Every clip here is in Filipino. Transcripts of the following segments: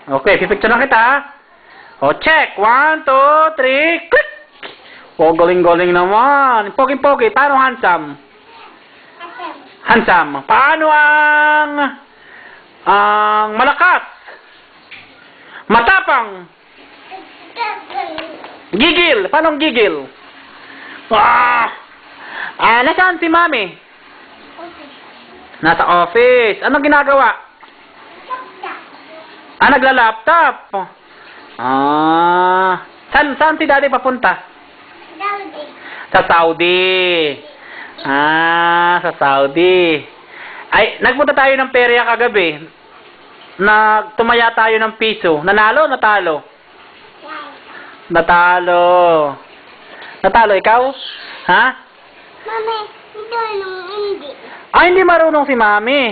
Okay, pipicture na kita, ha? O, check. 1, 2, 3, click! O, galing-galing naman. Pogi-pogi. Paano handsome? Handsome. Paano ang malakas? Matapang. Gigil. Paano ang gigil? Nasaan si Mami? Nasa office. Anong ginagawa? Nagla-laptop. Saan si Daddy papunta? Sa Saudi. Sa Saudi. Ay, nagpunta tayo ng perya kagabi. Tumaya tayo ng piso. Nanalo? Natalo? Natalo. Natalo ikaw? Ha? Mami, hindi. Hindi marunong si Mami.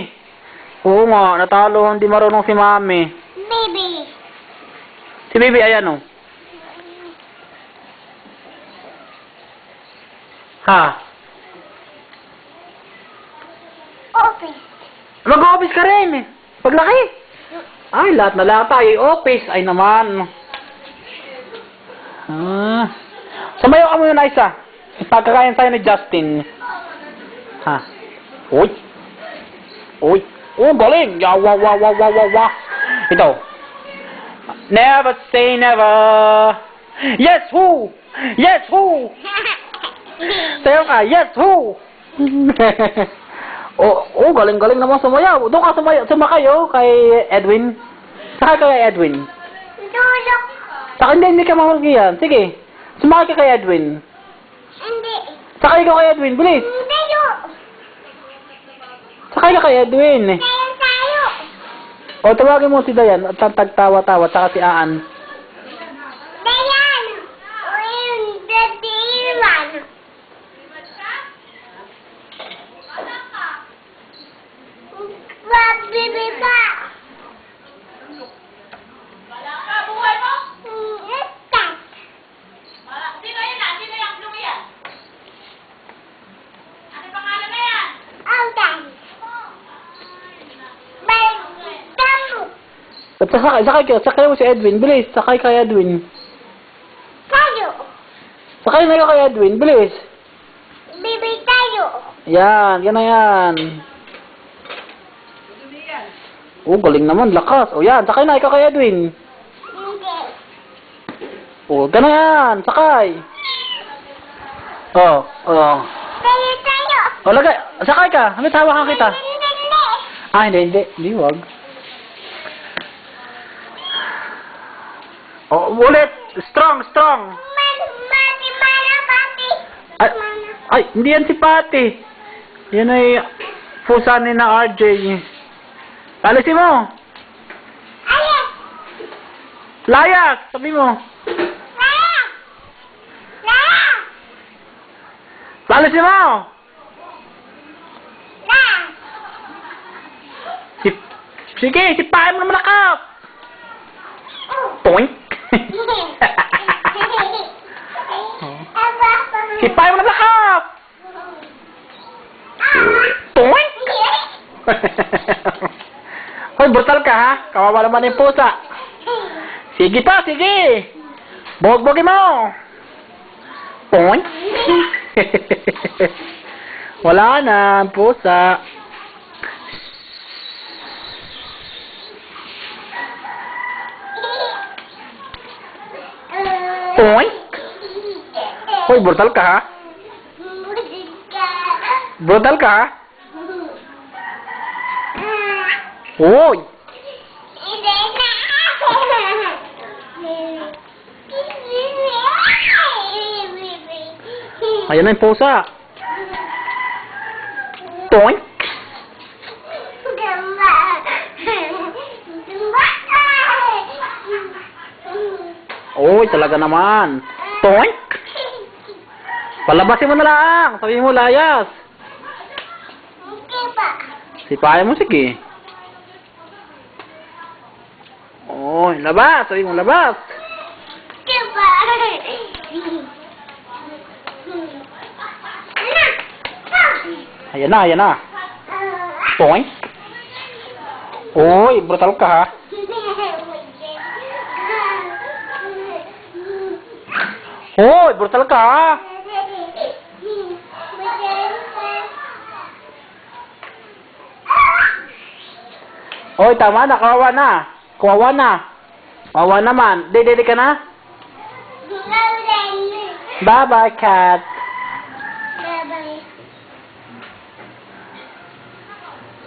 Oo nga, natalo. Hindi marunong si Mami. Baby. Si Baby, ayan o. Ha? Office. Mag-office ka rin. Paglaki. Ay, lahat na lang tayo. Office. Ay naman. Sumayo ka muna isa. Pagkakain tayo ni Justin. Ha? Uy. Uy. Oh, galing. Yawa. Ito. Never say never. Yes, who? Yes, who? Sayo ka. Yes, who? Galing-galing naman sumayaw. Doon ka sumakay, kay Edwin. Sakay ka kay Edwin. Tulog. Saka hindi ka mahulgi yan. Sige. Sumakay ka kay Edwin. Hindi. Sakay ka kay Edwin. Bilis. Tayo. Sakay ka kay Edwin. Tayo. O, tawagin mo si Dayan at tagtawa-tawa saka si Aan. Dayan. Yung dadiwan. Baby ba? Wala ka, buhay mo? Istat. Sino yan na? Sino yung blue yan? Ano pangalan na yan? Aldan. Bago. Sakay mo si Edwin. Bilis. Sakay kay Edwin. Tayo. Sakay na ka kay Edwin. Bilis. Baby tayo. Yan. Yan na yan. Galing naman. Lakas. Yan. Sakay na. Ikaw kay Edwin. Hindi. Gano'n yan. Sakay. Tayo. Lagay. Sakay ka. Hanggang hawakan kita. Hindi. Hindi. Wag. Ulit. Strong. Mana, papi. Ay, hindi yan si Patty. Yan ay pusa ni na RJ. Alisin mo. Ayos. Layas. Sabi mo. Alisin mo. Sige, sipain mo naman ako. Toink. Sipain mo naman ako. Toink. Hoy, brutal ka ha. Kawawa naman yung pusa. Sige pa, sige. Bog-bogin mo. Toink. Wala na, pusa. Toink. Hoy, brutal ka ha. Brutal ka ha. Hoy. Ayan na yung pusa. Toink. Oy, talaga naman. Toink. Palabasin mo na lang. Sabihin mo layas. Sipayan mo, sige. Oy, labas. Sabihin mo labas. Ayan na. Toink. Oy, brutal ka ha. Hoy, brutal ka ha. Hoy, tama na, kawawa na. Kawawa na. Kawawa naman. Dede ka na? Bye-bye, cat.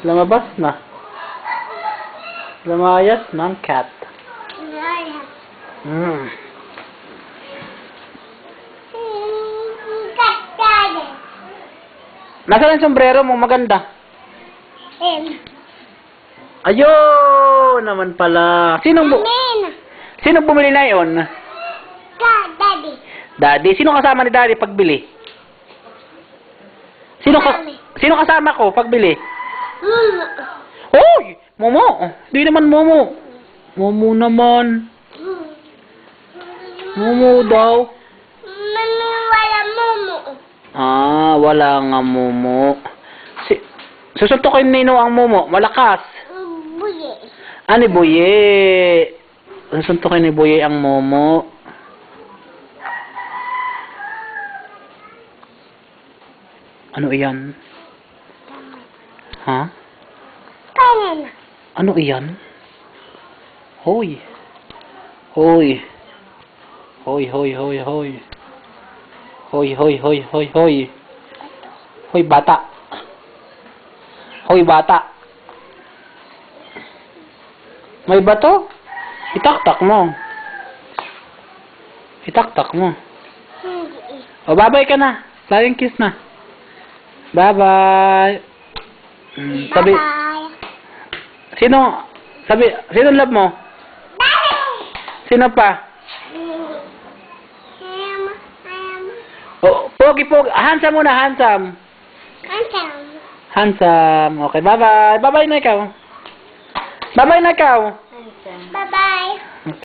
Lumabas na. Lumayas ng cat. Hmm. Nasaan ang sombrero mo? Maganda. Ayun naman pala. Sinong bumili na yun? Daddy. Daddy. Sino kasama ni Daddy pagbili? Sino kasama ko pagbili? Hoy! Momo! Di naman Momo. Momo naman. Momo daw. Mami, wala mumu. Ah, wala nga Momo. Susuntokin nino ang Momo. Malakas. Buye. Ani Buye. Susuntokin ni Buye ang Momo. Ano iyan? Ha? Kanan. Ano iyan? Hoy. Hoy. Hoy, hoy, hoy, hoy. Hoy, hoy, hoy, hoy, hoy. Hoy, bata. Hoy, bata. May bato? Itaktak mo. Itaktak mo. Hindi. O, bye-bye ka na. Flying kiss na. Bye-bye. Sabi, Bye-bye. sino love mo? Daddy. Sino pa? Oh, pogi. Handsome muna, handsome. Handsome. Okay, bye-bye. Bye-bye na ikaw. Bye-bye na ikaw.